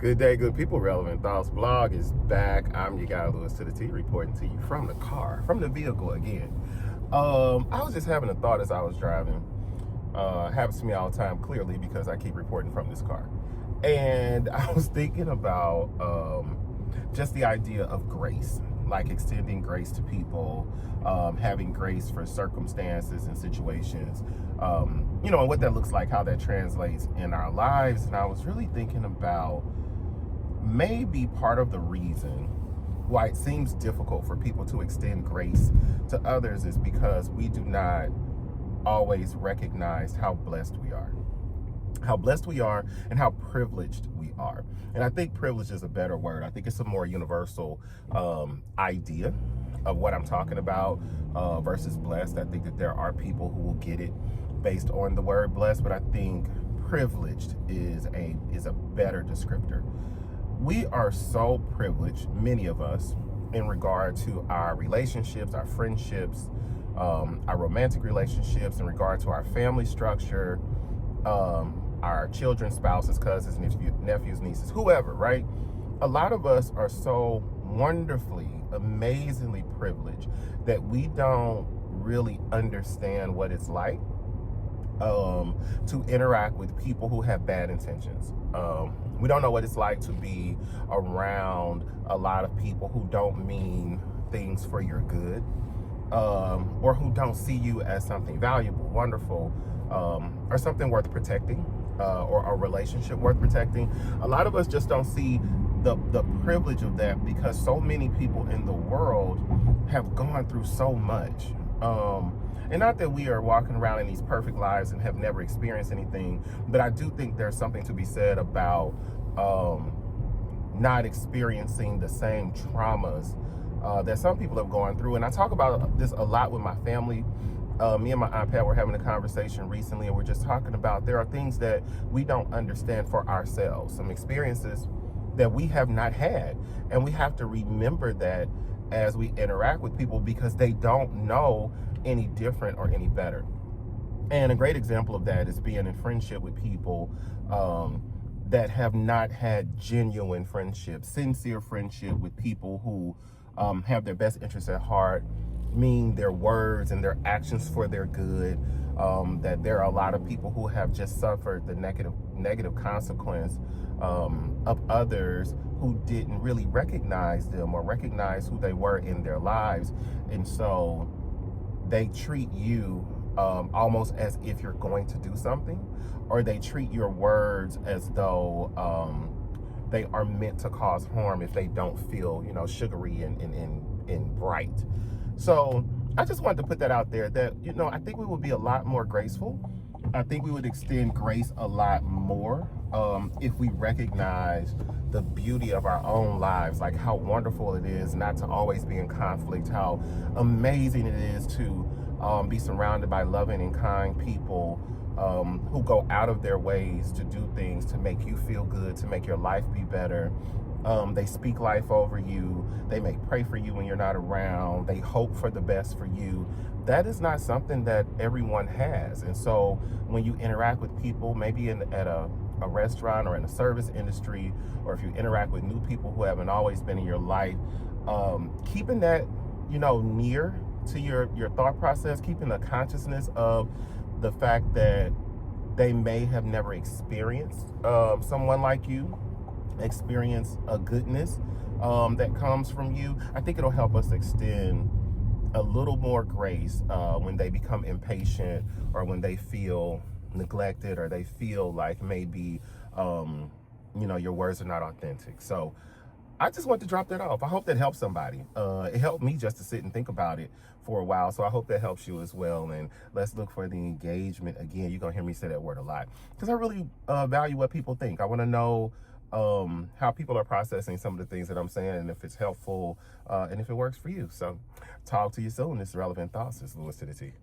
Good day, good people. Relevant Thoughts blog is back. I'm your guy, Lewis to the T, reporting to you from the car, from the vehicle again. I was just having a thought as I was driving. Happens to me all the time, clearly, because I keep reporting from this car. And I was thinking about just the idea of grace, like extending grace to people, having grace for circumstances and situations, and what that looks like, how that translates in our lives. And I was really thinking about maybe part of the reason why it seems difficult for people to extend grace to others is because we do not always recognize how blessed we are. How blessed we are and how privileged we are. And I think privilege is a better word. I think it's a more universal idea of what I'm talking about versus blessed. I think that there are people who will get it based on the word blessed, but I think privileged is a better descriptor. We are so privileged, many of us, in regard to our relationships, our friendships, our romantic relationships, in regard to our family structure, our children, spouses, cousins, nephews, nieces, whoever, right? A lot of us are so wonderfully, amazingly privileged that we don't really understand what it's like to interact with people who have bad intentions. We don't know what it's like to be around a lot of people who don't mean things for your good, or who don't see you as something valuable, wonderful, or something worth protecting, or a relationship worth protecting. A lot of us just don't see the privilege of that because so many people in the world have gone through so much. And not that we are walking around in these perfect lives and have never experienced anything, but I do think there's something to be said about not experiencing the same traumas that some people have gone through. And I talk about this a lot with my family. Me and my Aunt Pat were having a conversation recently, and we're just talking about there are things that we don't understand for ourselves, some experiences that we have not had. And we have to remember that as we interact with people because they don't know any different or any better. And a great example of that is being in friendship with people that have not had genuine friendship, sincere friendship with people who have their best interests at heart, mean their words and their actions for their good. That there are a lot of people who have just suffered the negative consequence of others who didn't really recognize them or recognize who they were in their lives. And so they treat you almost as if you're going to do something, or they treat your words as though they are meant to cause harm if they don't feel, sugary and bright. So I just wanted to put that out there that, I think we would be a lot more graceful. I think we would extend grace a lot more if we recognize the beauty of our own lives, like how wonderful it is not to always be in conflict, how amazing it is to be surrounded by loving and kind people who go out of their ways to do things to make you feel good, to make your life be better. They speak life over you. They may pray for you when you're not around. They hope for the best for you. That is not something that everyone has. And so when you interact with people, maybe at a restaurant or in the service industry, or if you interact with new people who haven't always been in your life, keeping that, near to your thought process, keeping the consciousness of the fact that they may have never experienced someone like you, experience a goodness that comes from you. I think it'll help us extend a little more grace when they become impatient, or when they feel neglected, or they feel like maybe your words are not authentic. So I just want to drop that off. I hope that helps somebody. It helped me just to sit and think about it for a while. So I hope that helps you as well. And let's look for the engagement. Again, you're going to hear me say that word a lot because I really value what people think. I want to know how people are processing some of the things that I'm saying, and if it's helpful, and if it works for you. So talk to you soon. This is Relevant Thoughts. This is Lewis to the T.